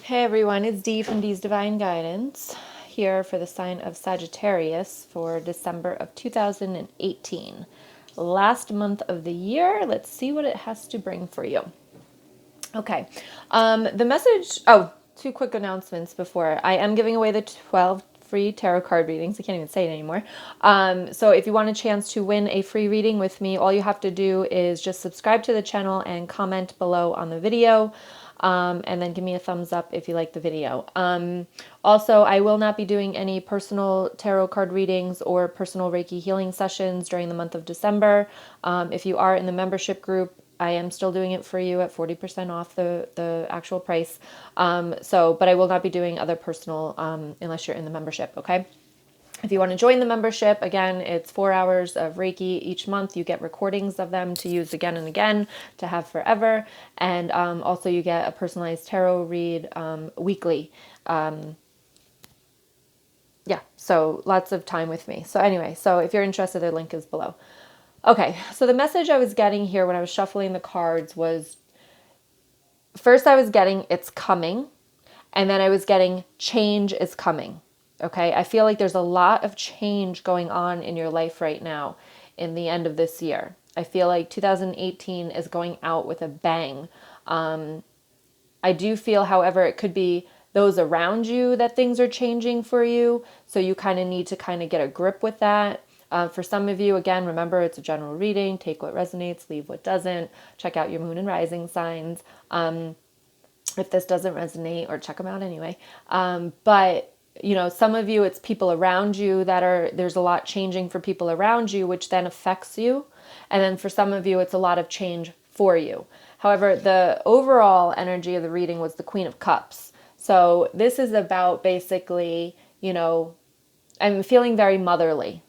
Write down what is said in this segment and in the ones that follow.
Hey everyone, it's Dee from Dee's Divine Guidance here for the sign of Sagittarius for December of 2018. Last month of the year. Let's see what it has to bring for you. Okay. The message, two quick announcements before. I am giving away the 12 free tarot card readings. I can't even say it anymore. So if you want a chance to win a free reading with me, all you have to do is just subscribe to the channel and comment below on the video. And then give me a thumbs up if you like the video. Also, I will not be doing any personal tarot card readings or personal Reiki healing sessions during the month of December. If you are in the membership group, I am still doing it for you at 40% off the actual price. But I will not be doing other personal unless you're in the membership, okay? If you want to join the membership, again, it's 4 hours of Reiki each month. You get recordings of them to use again and again to have forever. And also you get a personalized tarot read weekly. So lots of time with me. So anyway, so if you're interested, the link is below. Okay, so the message I was getting here when I was shuffling the cards was, first I was getting it's coming, and then I was getting change is coming. Okay, I feel like there's a lot of change going on in your life right now in the end of this year. I feel like 2018 is going out with a bang. I do feel, however, it could be those around you that things are changing for you. So you kind of need to kind of get a grip with that. For some of you, again, remember it's a general reading. Take what resonates, leave what doesn't. Check out your moon and rising signs. If this doesn't resonate, or check them out anyway. But you know, some of you, it's people around you there's a lot changing for people around you, which then affects you. And then for some of you, it's a lot of change for you. However, the overall energy of the reading was the Queen of Cups. So this is about basically, you know, I'm feeling very motherly,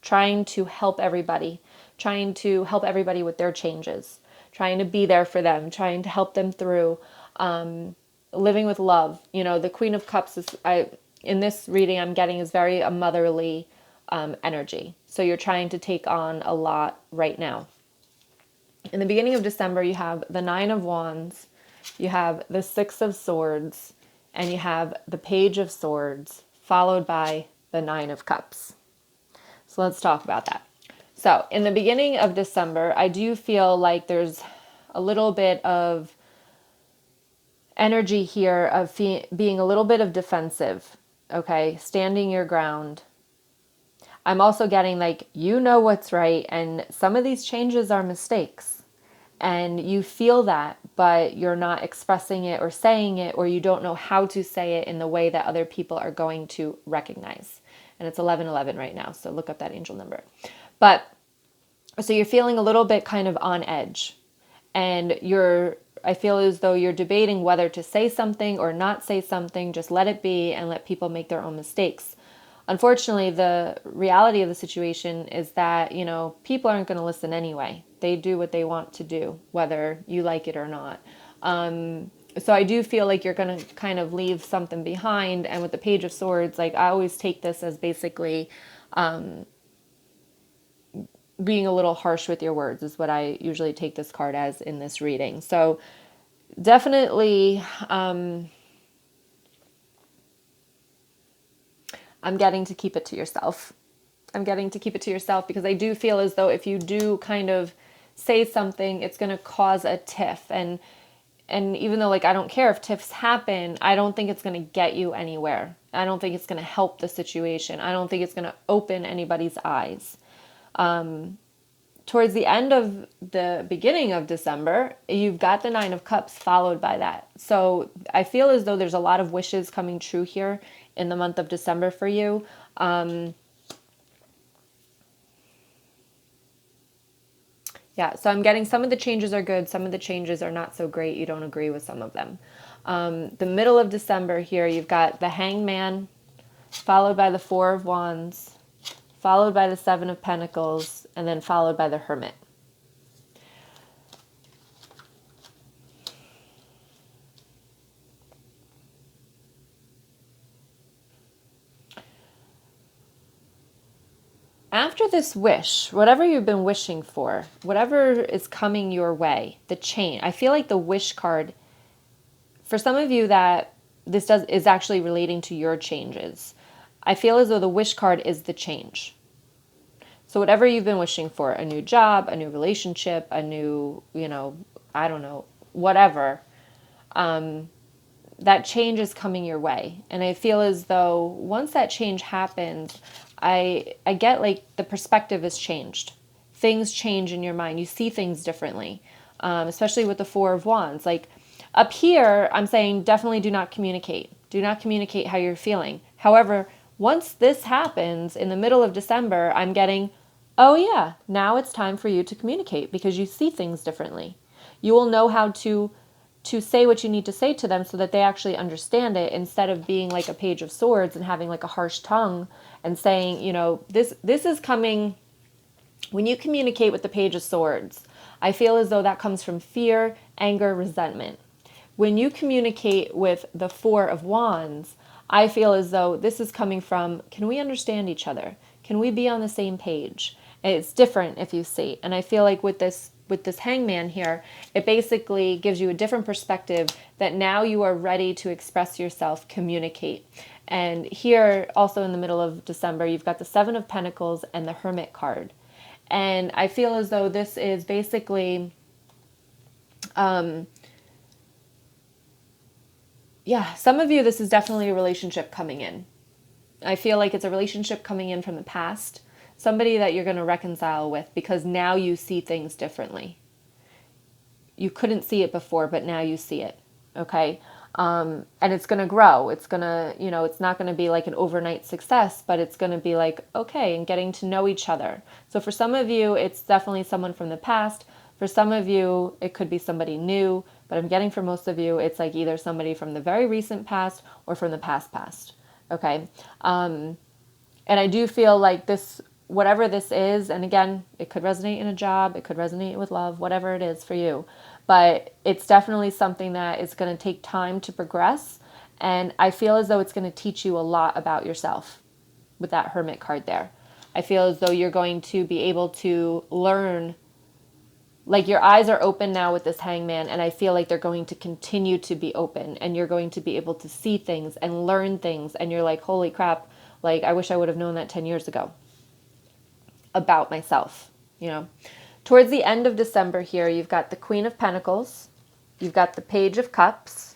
trying to help everybody with their changes, trying to be there for them, trying to help them through, living with love. You know, the Queen of Cups in this reading I'm getting is very a motherly energy. So you're trying to take on a lot right now. In the beginning of December, you have the Nine of Wands, you have the Six of Swords, and you have the Page of Swords, followed by the Nine of Cups. So let's talk about that. So in the beginning of December, I do feel like there's a little bit of energy here of being a little bit of defensive, okay? Standing your ground. I'm also getting like, you know what's right, and some of these changes are mistakes. And you feel that, but you're not expressing it or saying it, or you don't know how to say it in the way that other people are going to recognize. And it's 1111 right now, so look up that angel number. But so you're feeling a little bit kind of on edge, and I feel as though you're debating whether to say something or not say something. Just let it be and let people make their own mistakes. Unfortunately, the reality of the situation is that, you know, people aren't going to listen anyway. They do what they want to do, whether you like it or not. So I do feel like you're going to kind of leave something behind. And with the Page of Swords, like I always take this as basically being a little harsh with your words is what I usually take this card as in this reading. So definitely, I'm getting to keep it to yourself. Because I do feel as though if you do kind of say something, it's going to cause a tiff. And even though like I don't care if tiffs happen, I don't think it's going to get you anywhere. I don't think it's going to help the situation. I don't think it's going to open anybody's eyes. Towards the end of the beginning of December, you've got the Nine of Cups followed by that. So I feel as though there's a lot of wishes coming true here in the month of December for you. So I'm getting some of the changes are good. Some of the changes are not so great. You don't agree with some of them. The middle of December here, you've got the Hangman, followed by the Four of Wands, followed by the Seven of Pentacles, and then followed by the Hermit. After this wish, whatever you've been wishing for, whatever is coming your way, the change, I feel like the wish card for some of you that this is actually relating to your changes. I feel as though the wish card is the change. So whatever you've been wishing for, a new job, a new relationship, a new, I don't know, whatever, that change is coming your way. And I feel as though once that change happens, I get like the perspective is changed. Things change in your mind. You see things differently, especially with the Four of Wands. Like up here, I'm saying definitely do not communicate. Do not communicate how you're feeling. However, once this happens in the middle of December, I'm getting, oh yeah, now it's time for you to communicate because you see things differently. You will know how to say what you need to say to them so that they actually understand it, instead of being like a Page of Swords and having like a harsh tongue and saying, this is coming. When you communicate with the Page of Swords, I feel as though that comes from fear, anger, resentment. When you communicate with the Four of Wands, I feel as though this is coming from, can we understand each other? Can we be on the same page? And it's different if you see. And I feel like with this Hangman here, it basically gives you a different perspective that now you are ready to express yourself, communicate. And here, also in the middle of December, you've got the Seven of Pentacles and the Hermit card. And I feel as though this is basically, some of you, this is definitely a relationship coming in. I feel like it's a relationship coming in from the past. Somebody that you're going to reconcile with because now you see things differently. You couldn't see it before, but now you see it. Okay. And it's going to grow. It's going to, it's not going to be like an overnight success, but it's going to be like, okay, and getting to know each other. So for some of you, it's definitely someone from the past. For some of you, it could be somebody new, but I'm getting for most of you, it's like either somebody from the very recent past or from the past. Okay. And I do feel like this, whatever this is, and again, it could resonate in a job, it could resonate with love, whatever it is for you, but it's definitely something that is going to take time to progress. And I feel as though it's going to teach you a lot about yourself with that Hermit card there. I feel as though you're going to be able to learn, like your eyes are open now with this Hangman, and I feel like they're going to continue to be open, and you're going to be able to see things and learn things, and you're like, holy crap, like I wish I would have known that 10 years ago about myself, Towards the end of December here, you've got the Queen of Pentacles, you've got the Page of Cups,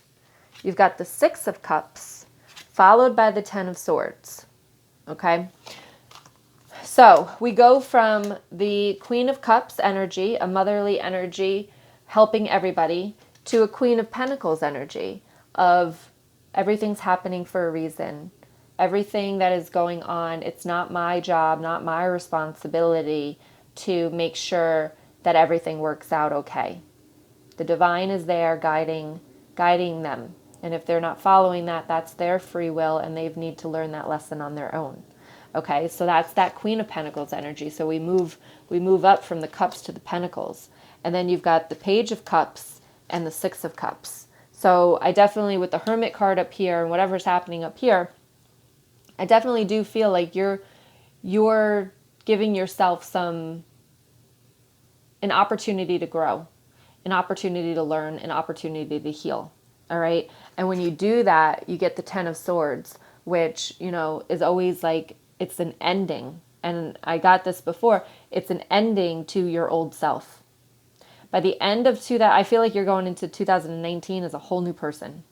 you've got the Six of Cups, followed by the Ten of Swords, okay? So we go from the Queen of Cups energy, a motherly energy, helping everybody, to a Queen of Pentacles energy of everything's happening for a reason. Everything that is going on, it's not my job, not my responsibility to make sure that everything works out okay. The divine is there guiding them. And if they're not following that, that's their free will, and they need to learn that lesson on their own. Okay, so that's that Queen of Pentacles energy. So we move up from the Cups to the Pentacles. And then you've got the Page of Cups and the Six of Cups. So I definitely, with the Hermit card up here and whatever's happening up here, I definitely do feel like you're giving yourself an opportunity to grow, an opportunity to learn, an opportunity to heal. All right. And when you do that, you get the Ten of Swords, which, is always like, it's an ending. And I got this before. It's an ending to your old self. By the end of I feel like you're going into 2019 as a whole new person.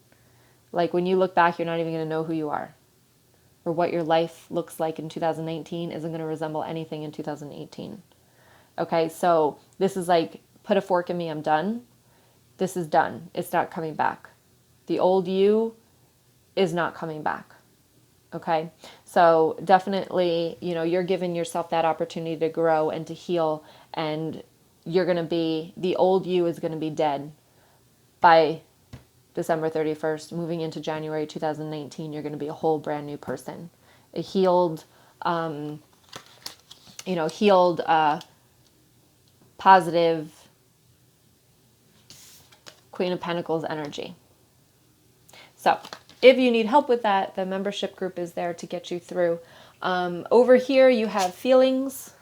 Like when you look back, you're not even going to know who you are. Or what your life looks like in 2019 isn't going to resemble anything in 2018. Okay, so this is like, put a fork in me, I'm done. This is done. It's not coming back. The old you is not coming back. Okay, so definitely, you're giving yourself that opportunity to grow and to heal, and the old you is going to be dead by December 31st, moving into January 2019, you're going to be a whole brand new person. A healed, positive Queen of Pentacles energy. So if you need help with that, the membership group is there to get you through. Over here you have feelings.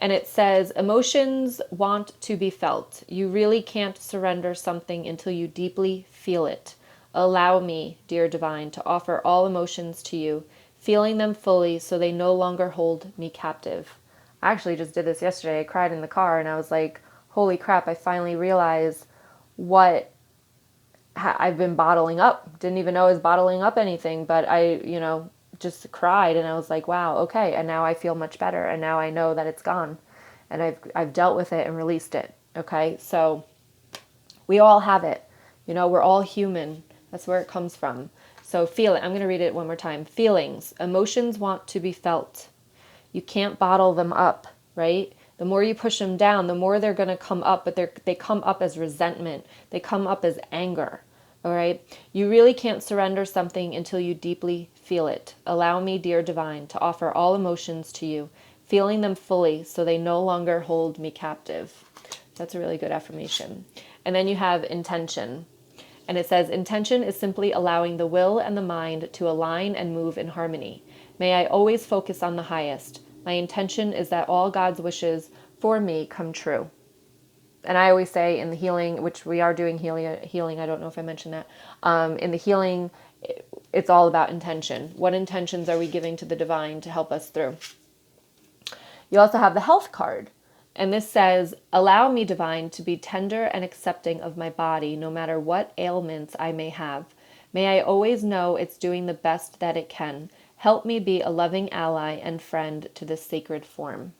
And it says, emotions want to be felt. You really can't surrender something until you deeply feel it. Allow me, dear divine, to offer all emotions to you, feeling them fully so they no longer hold me captive. I actually just did this yesterday. I cried in the car and I was like, holy crap, I finally realized what I've been bottling up. Didn't even know I was bottling up anything, but I, just cried and I was like, wow, okay. And now I feel much better. And now I know that it's gone and I've dealt with it and released it. Okay. So we all have it. We're all human. That's where it comes from. So feel it. I'm going to read it one more time. Feelings, emotions want to be felt. You can't bottle them up, right? The more you push them down, the more they're going to come up, but they come up as resentment. They come up as anger, all right? You really can't surrender something until you deeply feel it. Allow me, dear divine, to offer all emotions to you, feeling them fully so they no longer hold me captive. That's a really good affirmation. And then you have intention. And it says, intention is simply allowing the will and the mind to align and move in harmony. May I always focus on the highest. My intention is that all God's wishes for me come true. And I always say in the healing, which we are doing healing, I don't know if I mentioned that. In the healing, it's all about intention. What intentions are we giving to the divine to help us through? You also have the health card. And this says, allow me, divine, to be tender and accepting of my body, no matter what ailments I may have. May I always know it's doing the best that it can. Help me be a loving ally and friend to this sacred form.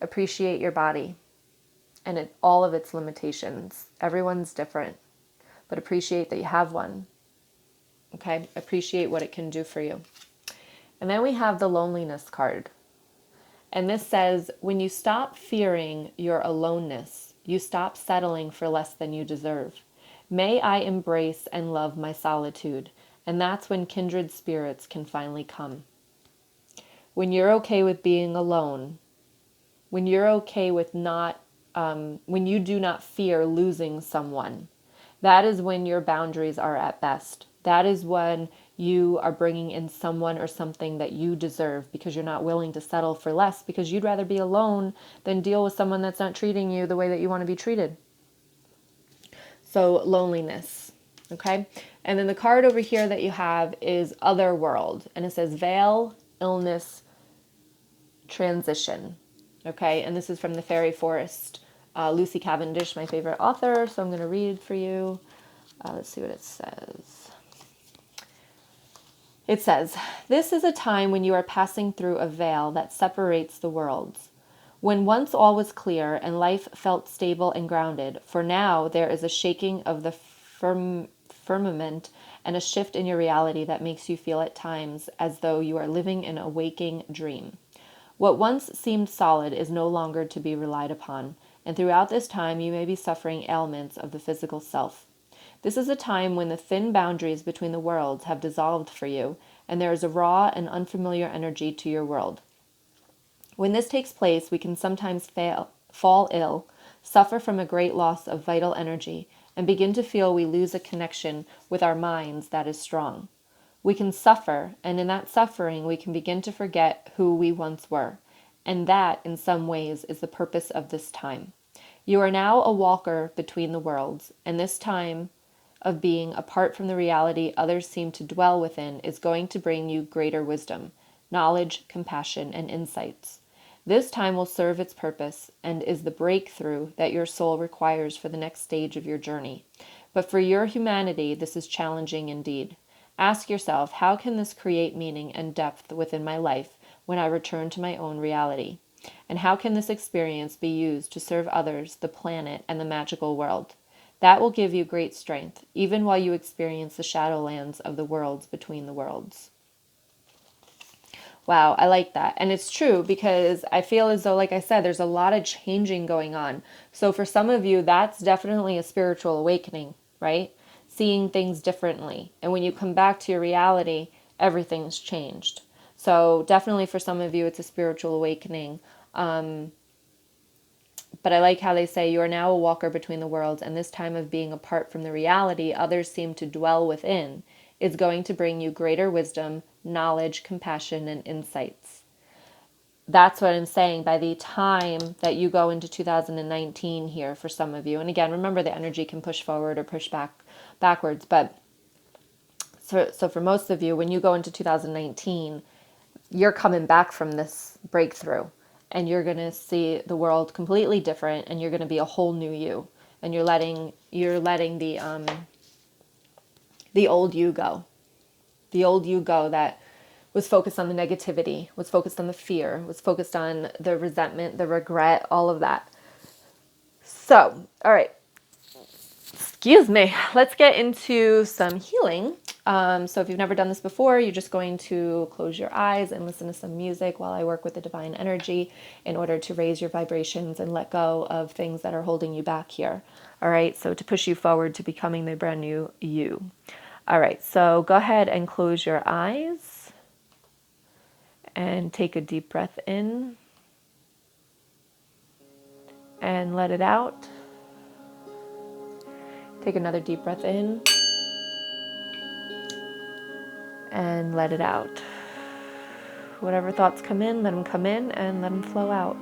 Appreciate your body and all of its limitations. Everyone's different, but appreciate that you have one. Okay? Appreciate what it can do for you. And then we have the loneliness card. And this says, when you stop fearing your aloneness, you stop settling for less than you deserve. May I embrace and love my solitude. And that's when kindred spirits can finally come. When you're okay with being alone, when you're okay with when you do not fear losing someone, that is when your boundaries are at best. That is when you are bringing in someone or something that you deserve because you're not willing to settle for less because you'd rather be alone than deal with someone that's not treating you the way that you want to be treated. So loneliness, okay? And then the card over here that you have is Otherworld, and it says Veil, Illness, Transition, okay? And this is from the Fairy Forest. Lucy Cavendish, my favorite author, so I'm going to read for you. Let's see what it says. It says, this is a time when you are passing through a veil that separates the worlds. When once all was clear and life felt stable and grounded, for now there is a shaking of the firmament and a shift in your reality that makes you feel at times as though you are living in a waking dream. What once seemed solid is no longer to be relied upon, and throughout this time you may be suffering ailments of the physical self. This is a time when the thin boundaries between the worlds have dissolved for you, and there is a raw and unfamiliar energy to your world. When this takes place, we can sometimes fall ill, suffer from a great loss of vital energy, and begin to feel we lose a connection with our minds that is strong. We can suffer, and in that suffering we can begin to forget who we once were, and that, in some ways, is the purpose of this time. You are now a walker between the worlds, and this time of being apart from the reality others seem to dwell within is going to bring you greater wisdom, knowledge, compassion, and insights. This time will serve its purpose and is the breakthrough that your soul requires for the next stage of your journey. But for your humanity, this is challenging indeed. Ask yourself, how can this create meaning and depth within my life when I return to my own reality? And how can this experience be used to serve others, the planet, and the magical world? That will give you great strength, even while you experience the shadowlands of the worlds between the worlds. Wow, I like that. And it's true because I feel as though, like I said, there's a lot of changing going on. So for some of you, that's definitely a spiritual awakening, right? Seeing things differently. And when you come back to your reality, everything's changed. So definitely for some of you, it's a spiritual awakening. But I like how they say you are now a walker between the worlds, and this time of being apart from the reality others seem to dwell within is going to bring you greater wisdom, knowledge, compassion, and insights. that's what I'm saying. By the time that you go into 2019 here for some of you, and again, remember the energy can push forward or push backwards, but so for most of you, when you go into 2019, you're coming back from this breakthrough and you're going to see the world completely different, and you're going to be a whole new you, and you're letting the old you go. The old you go that was focused on the negativity, was focused on the fear, was focused on the resentment, the regret, all of that. So, all right. Excuse me. Let's get into some healing. So if you've never done this before, you're just going to close your eyes and listen to some music while I work with the divine energy in order to raise your vibrations and let go of things that are holding you back here. All right. So to push you forward to becoming the brand new you. All right. So go ahead and close your eyes and take a deep breath in and let it out. Take another deep breath in and let it out. Whatever thoughts come in, let them come in and let them flow out.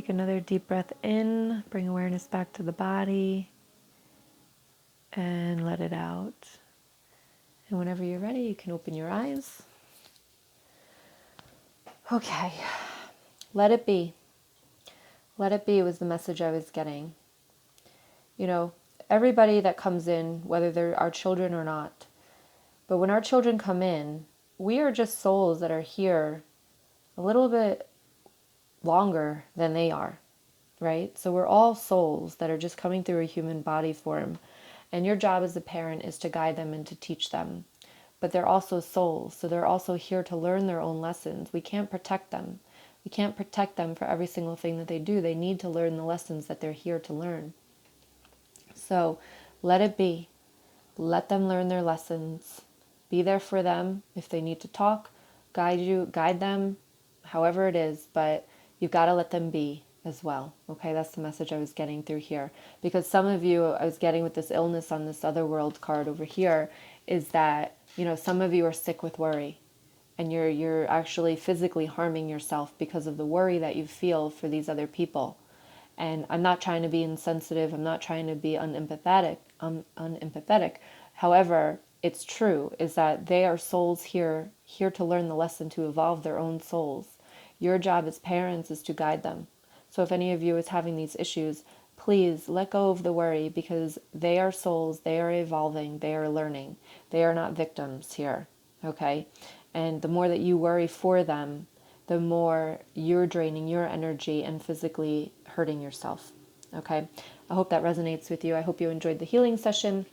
Take another deep breath in, bring awareness back to the body, and let it out. And whenever you're ready, you can open your eyes. Okay, let it be. Let it be was the message I was getting. You know, everybody that comes in, whether they're our children or not, but when our children come in, we are just souls that are here a little bit longer than they are, right? So we're all souls that are just coming through a human body form. And your job as a parent is to guide them and to teach them. But they're also souls, so they're also here to learn their own lessons. We can't protect them. We can't protect them for every single thing that they do. They need to learn the lessons that they're here to learn. So let it be. Let them learn their lessons. Be there for them if they need to talk, guide them, however it is, but you've got to let them be as well. Okay, that's the message I was getting through here. Because some of you, I was getting with this illness on this other world card over here, is that, some of you are sick with worry. And you're actually physically harming yourself because of the worry that you feel for these other people. And I'm not trying to be insensitive. I'm not trying to be unempathetic. However, it's true is that they are souls here to learn the lesson, to evolve their own souls. Your job as parents is to guide them. So if any of you is having these issues, please let go of the worry, because they are souls. They are evolving. They are learning. They are not victims here. Okay? And the more that you worry for them, the more you're draining your energy and physically hurting yourself. Okay? I hope that resonates with you. I hope you enjoyed the healing session.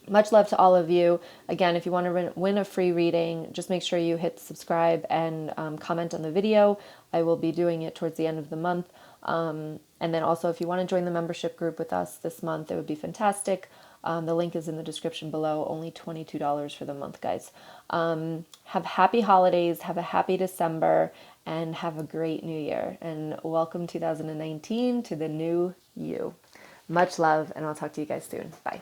Much love to all of you. Again, if you want to win a free reading, just make sure you hit subscribe and comment on the video. I will be doing it towards the end of the month. And then also, if you want to join the membership group with us this month, it would be fantastic. The link is in the description below. Only $22 for the month, guys. Have happy holidays. Have a happy December. And have a great new year. And welcome 2019 to the new you. Much love, and I'll talk to you guys soon. Bye.